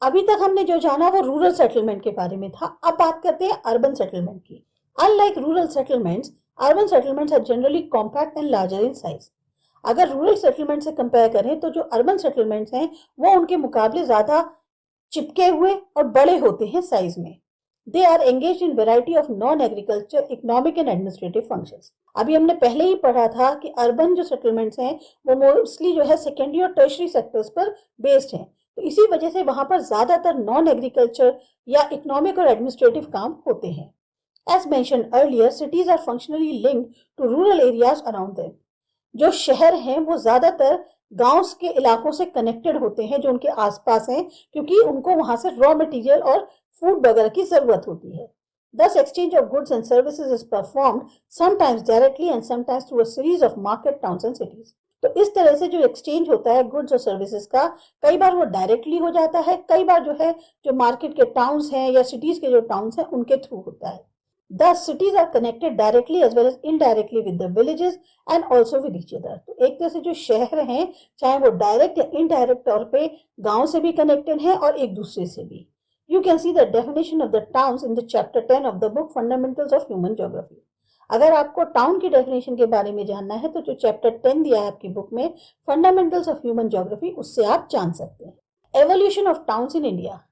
अभी तक हमने जो जाना वो रूरल सेटलमेंट के बारे में था। अब बात करते हैं अर्बन सेटलमेंट की। Unlike rural settlements, urban settlements are generally compact and larger in size. अगर रूरल सेटलमेंट से कंपेयर करें तो जो अर्बन सेटलमेंट्स हैं वो उनके मुकाबले ज्यादा चिपके हुए और बड़े होते हैं साइज में। They are engage in variety of non agriculture economic and administrative functions. अभी हमने पहले ही पढ़ा था कि अर्बन जो सेटलमेंट्स हैं वो मोस्टली जो है सेकेंडरी और टर्शरी सेक्टर्स पर बेस्ड हैं, तो इसी वजह से वहां पर ज्यादातर नॉन एग्रीकल्चर या इकोनॉमिक और एडमिनिस्ट्रेटिव काम होते हैं। As mentioned earlier, cities are functionally linked to rural areas around them. जो शहर हैं वो ज्यादातर गांव के इलाकों से कनेक्टेड होते हैं जो उनके आसपास हैं, क्योंकि उनको वहां से रॉ मटेरियल और फूड वगैरह की जरूरत होती है। Thus, exchange of goods and services is performed sometimes directly and sometimes through a series of market towns and cities. तो इस तरह से जो एक्सचेंज होता है गुड्स और सर्विसेज का, कई बार वो डायरेक्टली हो जाता है, कई बार जो है जो मार्केट के टाउन्स हैं या सिटीज के जो टाउन्स हैं उनके थ्रू होता है। Thus, cities are connected directly as well as indirectly with the villages and also with each other. तो एक तरह से जो शहर हैं चाहे वो डायरेक्ट या इनडायरेक्ट तौर पे गांव से भी कनेक्टेड हैं और एक दूसरे से भी। You can see the definition of the towns in the chapter 10 of the book Fundamentals of Human Geography. अगर आपको टाउन की डेफिनेशन के बारे में जानना है तो जो चैप्टर 10 दिया है आपकी बुक में फंडामेंटल्स ऑफ ह्यूमन ज्योग्राफी, उससे आप जान सकते हैं। Evolution of towns in India.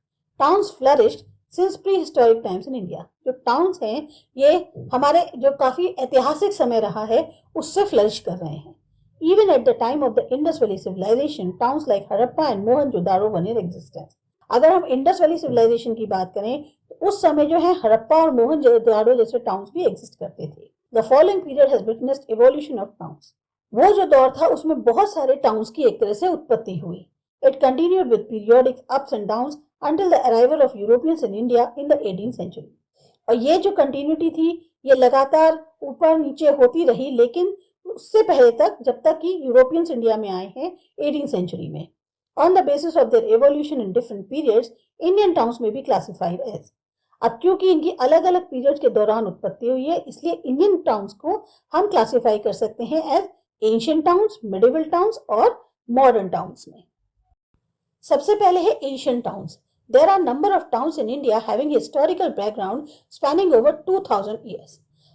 Towns flourished since pre historic times in India. जो टाउन्स हैं ये हमारे जो काफी ऐतिहासिक समय रहा है उससे फ्लरिश कर रहे हैं। Even at the time of the Indus valley civilization, towns like Harappa and Mohenjodaro one in existence. अगर हम इंडस वैली सिविलाइजेशन की बात करें तो उस समय जो है हड़प्पा और मोहनजोदारो जैसे टाउन्स भी एग्जिस्ट करते थे। The following period has witnessed evolution of towns. वो जो दौर था उसमें बहुत सारे टाउन्स की एक तरह से उत्पत्ति हुई। It continued with periodic ups and downs until the arrival of Europeans in India in the 18th century. और ये जो कंटिन्यूटी थी ये लगातार ऊपर नीचे होती रही, लेकिन उससे पहले तक जब तक कि यूरोपियंस इंडिया में आए हैं 18th सेंचुरी में। On the basis of their evolution in different periods, Indian towns may be classified as. अब क्योंकि इनकी अलग अलग पीरियड के दौरान उत्पत्ति हुई है इसलिए इंडियन टाउन्स को हम क्लासिफाई कर सकते हैं as ancient towns, medieval towns और मॉडर्न टाउन्स में। सबसे पहले है ancient towns. There are number of towns in India having historical background spanning over 2000 years.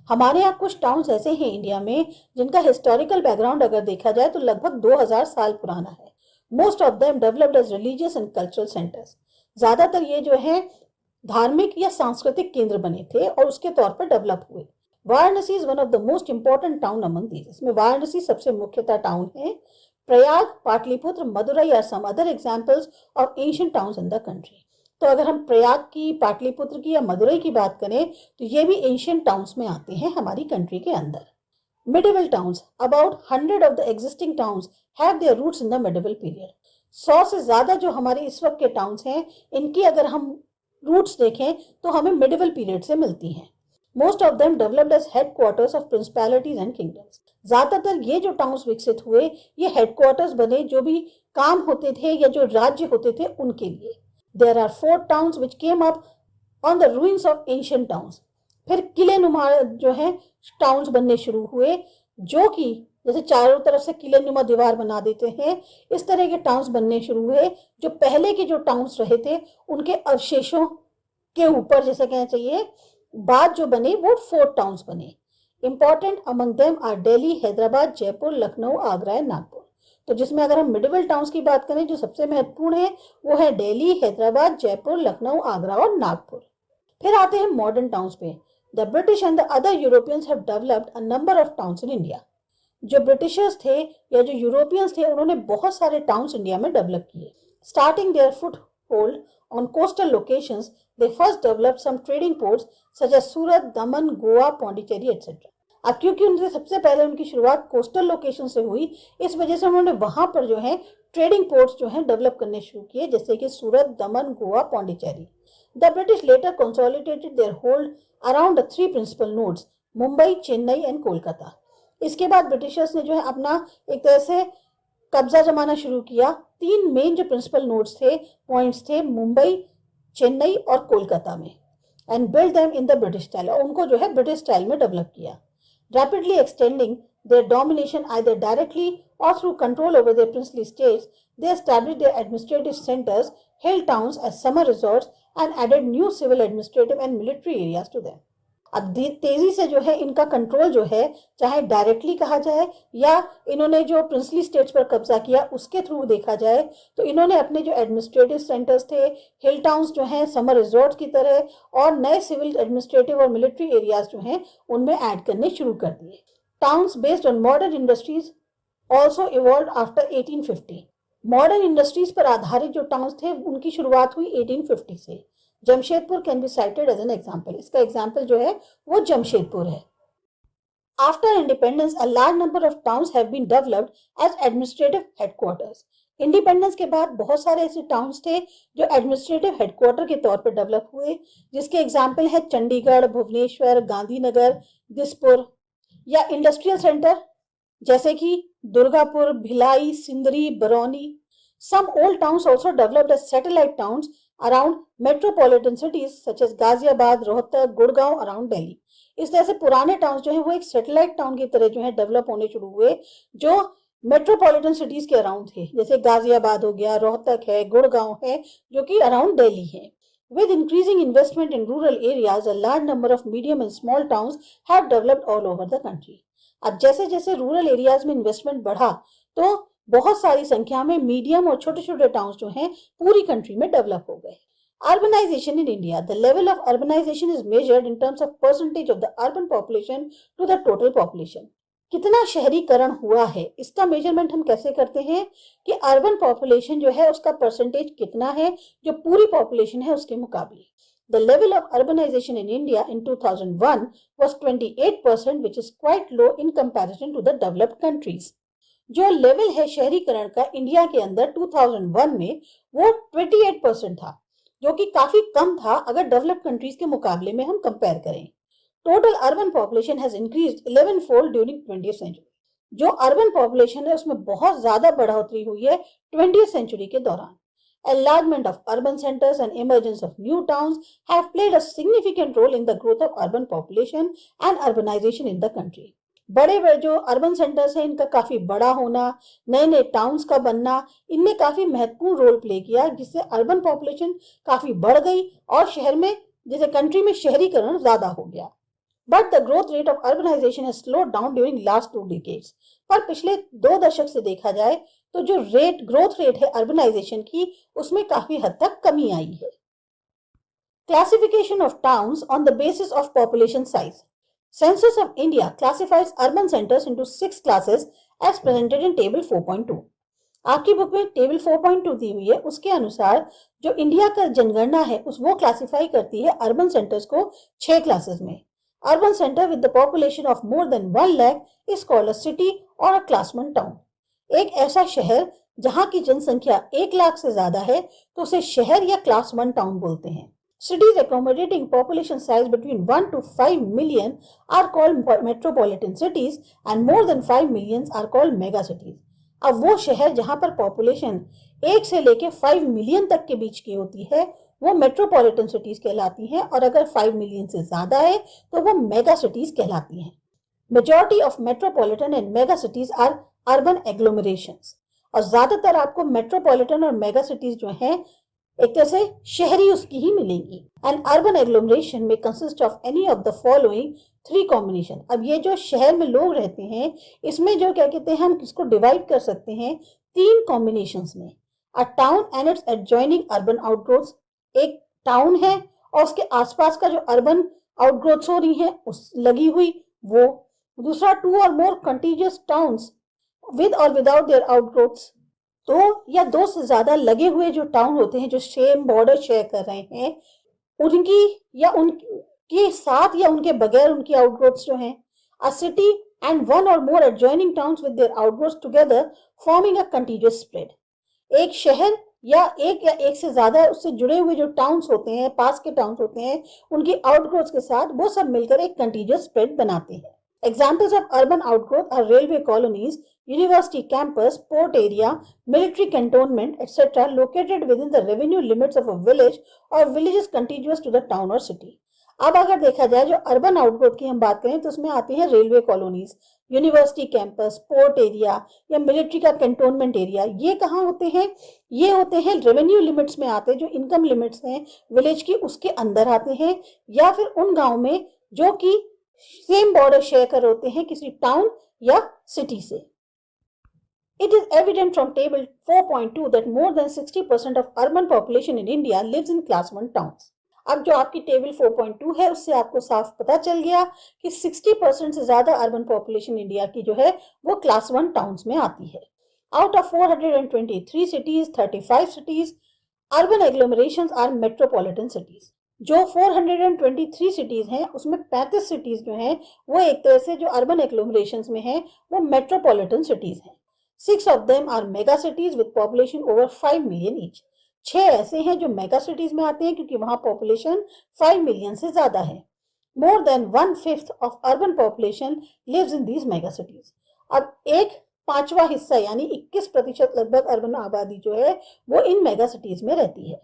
हमारे यहाँ कुछ टाउन्स ऐसे हैं इंडिया में जिनका हिस्टोरिकल बैकग्राउंड अगर देखा जाए तो लगभग 2000 साल पुराना है। Most of them developed as religious and cultural centres. ज्यादातर ये जो है धार्मिक या सांस्कृतिक केंद्र बने थे और उसके तौर पर डेवलप हुए। Varanasi is one of the most important town among these. इसमें वाराणसी सबसे मुख्यतः टाउन है। Prayag, Pataliputra, Madurai are some other examples of ancient towns in the country. तो अगर हम प्रयाग की, पाटलिपुत्र की या मदुरई की बात करें तो ये भी एंशिएंट टाउन्स में आते हैं हमारी कंट्री के अंदर। Medieval towns, about 100 of the existing towns have their roots in the medieval period. 100 से ज्यादा जो हमारे इस वक्त के टाउन्स हैं इनकी अगर हम रूट्स देखें तो हमें मिडिवल पीरियड से मिलती हैं। Most of them developed as headquarters of principalities and kingdoms. ज्यादातर ये जो टाउन्स विकसित हुए ये हेडक्वार्टर्स बने जो भी काम होते थे या जो राज्य होते थे उनके लिए। There are 4 towns which came up on the ruins of ancient towns. फिर किले नुमा जो है टाउन्स बनने शुरू हुए जो कि जैसे चारों तरफ से किले नुमा दीवार बना देते हैं, इस तरह के टाउन्स बनने शुरू हुए जो पहले के जो टाउन्स रहे थे उनके अवशेषों के ऊपर, जैसे कहना चाहिए, बाद जो बने वो 4 टाउन्स बने। Important among them are Delhi, Hyderabad, Jaipur, Lucknow, Agra and Nagpur. तो जिसमें अगर हम मिडिवल टाउन्स की बात करें जो सबसे महत्वपूर्ण है वो है दिल्ली, हैदराबाद, जयपुर, लखनऊ, आगरा और नागपुर। फिर आते हैं मॉडर्न टाउन्स पे। The British and the other Europeans have developed a number of towns in India. जो ब्रिटिशर्स थे या जो यूरोपियंस थे उन्होंने बहुत सारे टाउन्स इंडिया में डेवलप किए। Starting their foothold on coastal locations, they first developed some trading ports such as Surat, Daman, Goa, Pondicherry etcetera. अब क्योंकि उनसे सबसे पहले उनकी शुरुआत कोस्टल लोकेशन से हुई, इस वजह से उन्होंने वहां पर जो है ट्रेडिंग पोर्ट्स जो है डेवलप करने शुरू किए, जैसे कि Surat, Daman, Goa, Pondicherry. The British later consolidated their hold around the 3 principal nodes, Mumbai, Chennai and Kolkata. इसके बाद ब्रिटिशर्स ने जो है अपना एक तरह से कब्जा जमाना शुरू किया। 3 मेन जो प्रिंसिपल नोड्स थे, पॉइंट्स थे, मुंबई, चेन्नई और कोलकाता में, and build them in the British style. और उनको जो है ब्रिटिश स्टाइल में डेवलप किया, rapidly extending their domination either directly or through control over their princely states They established their administrative centers, hill towns as summer resorts, and added new civil, administrative, and military areas to them. अब तेजी से जो है इनका control जो है, चाहे directly कहा जाए या इन्होंने जो प्रिंसली स्टेट्स पर कब्जा किया उसके थ्रू देखा जाए, तो इन्होंने अपने जो एडमिनिस्ट्रेटिव सेंटर्स थे, हिल टाउन्स जो हैं समर रिजॉर्ट्स की तरह, और नए सिविल, एडमिनिस्ट्रेटिव और मिलिट्री एरियाज जो हैं उनमें ऐड करने शुरू कर दिए. Towns based on modern industries also evolve after 1850. Modern industries पर आधारित जो टाउन्स थे उनकी शुरुआत हुई 1850 से. Jamshedpur can be cited as an example. इसका एग्जाम्पल जो है वो जमशेदपुर है. After independence a large number of towns have been developed as administrative headquarters. Independence के बाद बहुत सारे ऐसे टाउन्स थे जो एडमिनिस्ट्रेटिव हेडक्वार्टर के तौर पर डेवलप हुए, जिसके एग्जाम्पल है चंडीगढ़, भुवनेश्वर, गांधीनगर, दिसपुर. या इंडस्ट्रियल सेंटर जैसे कि Durgapur, Bhilai, Sindri, Barauni. Some old towns also developed as satellite towns around metropolitan cities such as Ghaziabad, Rohtak, Gurgaon around Delhi. इस तरह से पुराने टाउन्स जो है वो एक सैटेलाइट टाउन की तरह जो है डेवलप होने शुरू हुए, जो मेट्रोपॉलिटन सिटीज के अराउंड थे, जैसे गाजियाबाद हो गया, रोहतक है, गुड़गांव है, जो कि अराउंड दिल्ली है. With increasing investment in rural areas, a large number of medium and small towns have developed all over the country. अब जैसे जैसे रूरल एरियाज में इन्वेस्टमेंट बढ़ा तो बहुत सारी संख्या में मीडियम और छोटे छोटे टाउन्स जो हैं पूरी कंट्री में डेवलप हो गए. Urbanization in India. The level of urbanization is measured in terms of percentage of the urban population to the total population. कितना शहरीकरण हुआ है इसका मेजरमेंट हम कैसे करते हैं कि अर्बन पॉपुलेशन जो है उसका परसेंटेज कितना है जो पूरी पॉपुलेशन है उसके मुकाबले. The level of urbanization in India in 2001 was 28%, which is quite low in comparison to the developed countries. जो लेवल है शहरीकरण का इंडिया के अंदर 2001 में वो 28% था, जो कि काफी कम था अगर डेवलप्ड कंट्रीज के मुकाबले में हम कंपेयर करें. Total urban population has increased 11-fold during 20th century. जो अर्बन पॉपुलेशन है उसमें बहुत ज्यादा बढ़ोतरी हुई है 20th सेंचुरी के दौरान. Enlargement of urban centers and emergence of new towns have played a significant role in the growth of urban population and urbanization in the country. बड़े बड़े जो अर्बन सेंटर्स हैं इनका काफी बड़ा होना, नए नए टाउन्स का बनना, इनने काफी महत्वपूर्ण रोल प्ले किया, जिससे अर्बन पॉपुलेशन काफी बढ़ गई और शहर में जैसे कंट्री में शहरीकरण ज्यादा हो गया. But the growth rate of urbanization has slowed down during last 2 decades. पर पिछले 2 दशक से देखा जाए तो जो ग्रोथ रेट है अर्बनाइजेशन की उसमें काफी हद तक कमी आई है. Classification of towns on the basis of population size. Census of India classifies urban centres into 6 classes as presented in table 4.2. आपकी बुक में टेबल 4.2 दी हुई है, उसके अनुसार जो इंडिया का जनगणना है उस वो क्लासिफाई करती है अर्बन सेंटर्स को 6 क्लासेस में. Urban center with the population of more than 1 lakh is called a city or a class 1 town. एक ऐसा शहर जहां की जनसंख्या 1 लाख से ज्यादा है तो उसे शहर या क्लास 1 टाउन बोलते हैं. Cities accommodating population size between 1 to 5 million are called metropolitan cities and more than 5 million are called mega cities. अब वो शहर जहां पर पॉपुलेशन 1 से लेके 5 मिलियन तक के बीच की होती है वो मेट्रोपॉलिटन सिटीज कहलाती हैं, और अगर 5 मिलियन से ज्यादा है तो वो मेगा सिटीज कहलाती हैं. Majority of metropolitan and mega cities are urban agglomerations. और ज्यादातर आपको मेट्रोपॉलिटन और मेगा सिटीज जो हैं एक तरह से शहरी उसकी ही मिलेंगी. एंड अर्बन एग्लोमरेशन में consist of any of the following 3 combination. अब ये जो शहर में लोग रहते हैं इसमें जो क्या कहते हैं हम इसको डिवाइड कर सकते हैं 3 कॉम्बिनेशंस में. अ town and it's adjoining urban outgrowths. एक टाउन है और उसके आसपास का जो अर्बन आउटग्रोथ्स हो रही है उस लगी हुई वो. दूसरा 2 और मोर कंटीजियस टाउन्स विद और विदाउट देयर आउटग्रोथ्स. 2 या 2 से ज्यादा लगे हुए जो टाउन होते हैं जो सेम बॉर्डर शेयर कर रहे हैं उनकी या उनके साथ या उनके बगैर उनकी आउटग्रोथ्स जो हैं. अ city and 1 or more adjoining towns with their outgrowths together forming a contiguous spread. एक शहर या एक से ज्यादा उससे जुड़े हुए जो टाउन्स होते हैं, पास के टाउन्स होते हैं, उनकी आउटग्रोथ के साथ वो सब मिलकर एक कंटीजियस स्प्रेड बनाते हैं. Examples of urban outgrowth are railway colonies, university campus, port area, military cantonment etcetera located within the revenue limits of a village or villages continuous to the town or city. अब अगर देखा जाए जो urban outgrowth की हम बात करें तो उसमें आती है railway colonies. University campus, port area या मिलिट्री का कैंटोनमेंट एरिया, ये कहाँ होते हैं? ये होते हैं रेवेन्यू लिमिट्स में आते हैं, जो इनकम लिमिट्स हैं विलेज की उसके अंदर आते हैं, या फिर उन गांव में जो कि सेम बॉर्डर शेयर कर होते हैं किसी टाउन या सिटी से। It is evident from table 4.2 that more than 60% of urban population in India lives in class 1 towns. अब जो आपकी टेबल 4.2 है उससे आपको साफ पता चल गया कि 60% से ज्यादा अर्बन पॉपुलेशन इंडिया की जो है वो क्लास 1 टाउन्स में आती है। Out of 423 cities, 35 cities urban agglomerations are metropolitan cities. जो 423 सिटीज हैं उसमें 35 सिटीज जो हैं वो एक तरह से जो अर्बन एग्लोमरेशंस में हैं वो मेट्रोपॉलिटन सिटीज हैं। 6 of them are mega cities with population over 5 million each. 6 ऐसे हैं जो मेगा सिटीज में आते हैं क्योंकि वहां पॉपुलेशन 5 मिलियन से ज्यादा है। More than 1/5 of urban population lives in these mega cities. अब एक पांचवा हिस्सा यानी 21% लगभग अर्बन आबादी जो है वो इन मेगा सिटीज में रहती है।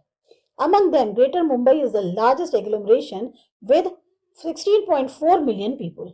Among them greater Mumbai is the largest agglomeration with 16.4 million people.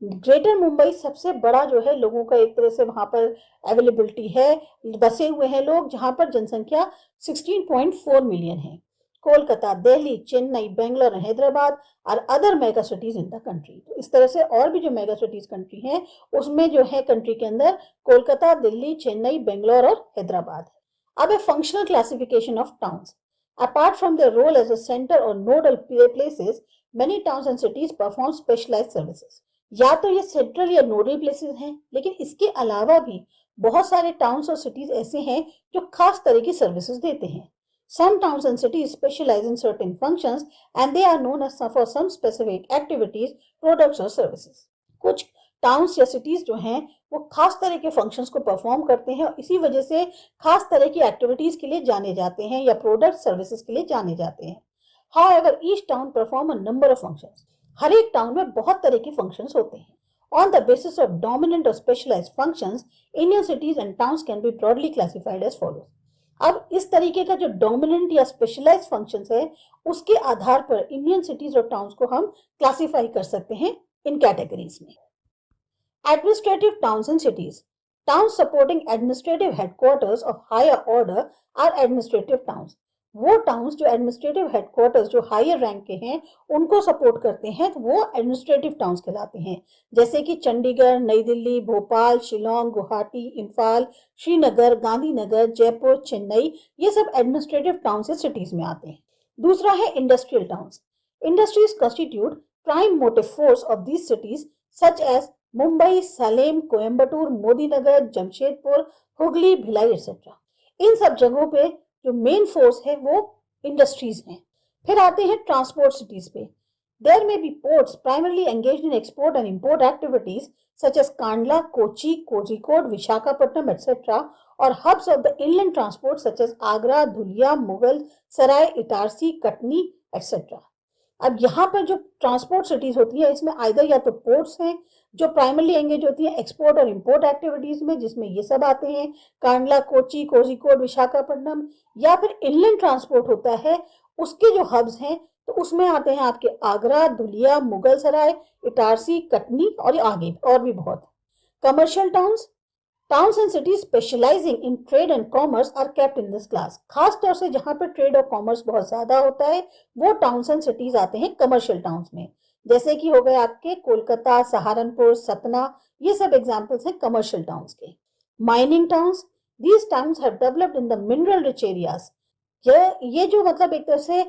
Greater Mumbai सबसे बड़ा जो है लोगों का एक तरह से वहां पर अवेलेबिलिटी है, बसे हुए हैं लोग, जहां पर जनसंख्या 16.4 मिलियन है। कोलकाता, दिल्ली, चेन्नई, बेंगलोर और हैदराबाद और other mega cities in the country. तो इस तरह से और भी जो मेगा सिटीज कंट्री हैं उसमें जो है कंट्री के अंदर कोलकाता, दिल्ली, चेन्नई, बेंगलोर और हैदराबाद है। अब a functional classification of towns. Apart from their role as a center or nodal places, many towns and cities perform specialized services. या तो ये सेंट्रल या नोडल प्लेसेस हैं, लेकिन इसके अलावा भी बहुत सारे टाउन्स और सिटीज ऐसे हैं जो खास तरह की सर्विसेज देते हैं। Some towns and cities specialize in certain functions and they are known as for some specific activities, products or services. कुछ टाउन्स या सिटीज जो हैं वो खास तरह के फंक्शंस को परफॉर्म करते हैं और इसी वजह से खास तरह की एक्टिविटीज के लिए जाने जाते हैं या प्रोडक्ट सर्विसेज के लिए जाने जाते हैं। However, each town perform a number of functions. हर एक टाउन में बहुत तरह के फंक्शंस होते हैं। On the basis of dominant or specialized functions, Indian cities and towns can be broadly classified as follows. अब इस तरीके का जो डोमिनेंट या स्पेशलाइज्ड फंक्शंस है उसके आधार पर इंडियन सिटीज और टाउन्स को हम क्लासिफाई कर सकते हैं इन कैटेगरीज में। Administrative towns and cities. Towns supporting administrative headquarters of higher order are administrative towns. वो टाउन्स जो एडमिनिस्ट्रेटिव हेडक्वार्टर्स जो हायर रैंक के हैं उनको सपोर्ट करते हैं तो वो एडमिनिस्ट्रेटिव टाउन्स कहलाते हैं। जैसे कि चंडीगढ़, नई दिल्ली, भोपाल, शिलोंग, गुवाहाटी, इम्फाल, श्रीनगर, गांधीनगर, जयपुर, चेन्नई, ये सब एडमिनिस्ट्रेटिव टाउन से सिटीज में आते हैं। दूसरा है industrial towns. Industries constitute prime motive force of these cities such as Mumbai, Salem, Coimbatore, Modinagar, Jamshedpur, Hooghly, Bhilai etcetera. इन सब जगहों पे जो मेन फोर्स है वो इंडस्ट्रीज हैं। फिर आते हैं ट्रांसपोर्ट सिटीज पे। There may be ports primarily engaged in export and import activities such as Kandla, Kochi, Kozhikode, Visakhapatnam etcetera or hubs of the inland transport such as Agra, Dhulia, Mughal Sarai, Itarsi, Katni etcetera. अब यहाँ पर जो ट्रांसपोर्ट सिटीज होती है इसमें आइदर या तो पोर्ट्स हैं जो प्राइमरली एंगेज होती है एक्सपोर्ट और इंपोर्ट एक्टिविटीज में, जिसमें ये सब आते हैं कांडला, कोची, कोझिकोड, विशाखापट्टनम, या फिर इनलैंड ट्रांसपोर्ट होता है उसके जो हब्स हैं तो उसमें आते हैं आपके आगरा, धुलिया, मुगल सराय, इटारसी, कटनी और आगे और भी बहुत। Commercial towns and cities specialising in trade and commerce are kept in this class. खास तौर से जहां पर ट्रेड और कॉमर्स बहुत ज्यादा होता है वो टाउन्स एंड सिटीज आते हैं कमर्शियल टाउन्स में। जैसे कि हो गए आपके कोलकाता, सहारनपुर, सतना, ये सब एग्जांपल्स हैं कमर्शियल टाउन्स के। Mining towns, these towns have developed in the mineral rich areas. ये जो मतलब एक तरह से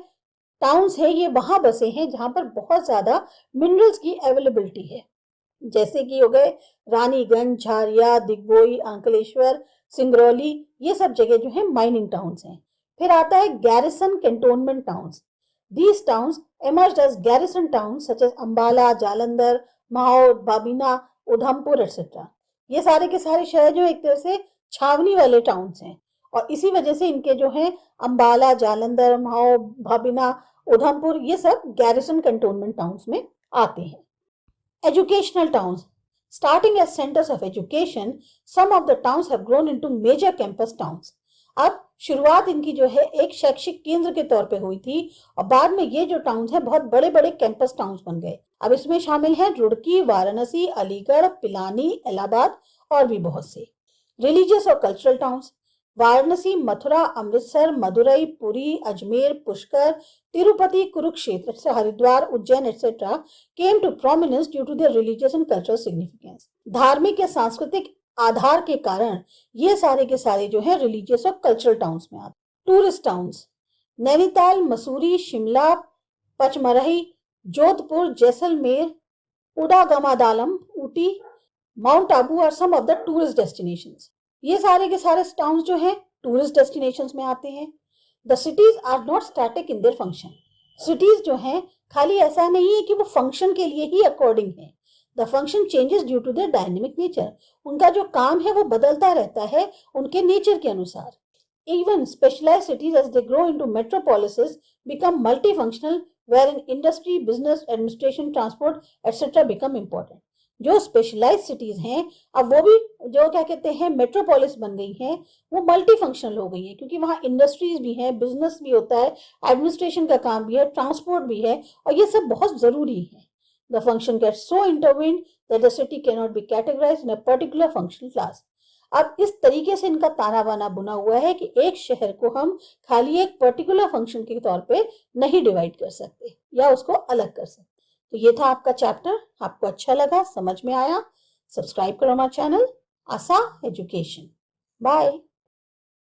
टाउन्स है ये वहां बसे हैं जहां पर बहुत ज्यादा मिनरल्स की अवेलेबिलिटी है। जैसे कि हो गए रानीगंज, झारिया, दिग्बोई, अंकलेश्वर, सिंगरौली, ये सब जगह जो है माइनिंग टाउन्स हैं। फिर आता है garrison cantonment towns. These towns emerged as garrison towns such as Ambala, Jalandhar, Mhow, Babina, Udhampur etcetera. ये सारे के सारे शहर जो एक तरह से छावनी वाले टाउन्स हैं और इसी वजह से इनके जो है अंबाला, जालंधर, माहौर, बाबिना, उधमपुर ये सब गैरिसन कैंटोनमेंट टाउन्स में आते हैं। Educational towns. Starting as centers of education, some of the towns have grown into major campus towns. अब शुरुआत इनकी जो है एक शैक्षिक केंद्र के तौर पे हुई थी और बाद में ये जो टाउन्स हैं बहुत बड़े बड़े कैंपस टाउन्स बन गए। अब इसमें शामिल हैं रुड़की, वाराणसी, अलीगढ़, पिलानी, इलाहाबाद और भी बहुत से। रिलीजियस और cultural towns, Varanasi, Mathura, Amritsar, Madurai, Puri, Ajmer, Pushkar, Tirupati, Kurukshetra, Haridwar, Ujjain etcetera came to prominence due to their religious and cultural significance. धार्मिक या सांस्कृतिक आधार के कारण ये सारे के सारे जो है रिलीजियस और कल्चरल टाउन्स में आते। Tourist towns, Nainital, Mussoorie, Shimla, Pachmarhi, Jodhpur, Jaisalmer, Udhagamandalam, Ooty, Mount Abu are some of the tourist destinations. ये सारे के सारे टाउन्स जो हैं टूरिस्ट डेस्टिनेशंस में आते हैं। The cities are not static in their function. Cities जो हैं खाली ऐसा नहीं है कि वो फंक्शन के लिए ही अकॉर्डिंग है। The function changes due to their dynamic nature. उनका जो काम है वो बदलता रहता है उनके नेचर के अनुसार। Even specialized cities as they grow into metropolises become multifunctional wherein industry, business, administration, transport, etc. become important. जो स्पेशलाइज सिटीज हैं अब वो भी जो क्या कहते हैं मेट्रोपोलिस बन गई हैं, वो मल्टी फंक्शनल हो गई है क्योंकि वहाँ इंडस्ट्रीज भी हैं, बिजनेस भी होता है, एडमिनिस्ट्रेशन का काम भी है, ट्रांसपोर्ट भी है और ये सब बहुत जरूरी है। The function gets so intervened that the city can not be categorised in a particular functional class. अब इस तरीके से इनका ताना बाना बुना हुआ है कि एक शहर को हम खाली एक पर्टिकुलर फंक्शन के तौर पे नहीं डिवाइड कर सकते या उसको अलग कर सकते। तो ये था आपका चैप्टर। आपको अच्छा लगा, समझ में आया? सब्सक्राइब करो हमारा चैनल आसा एजुकेशन। बाय।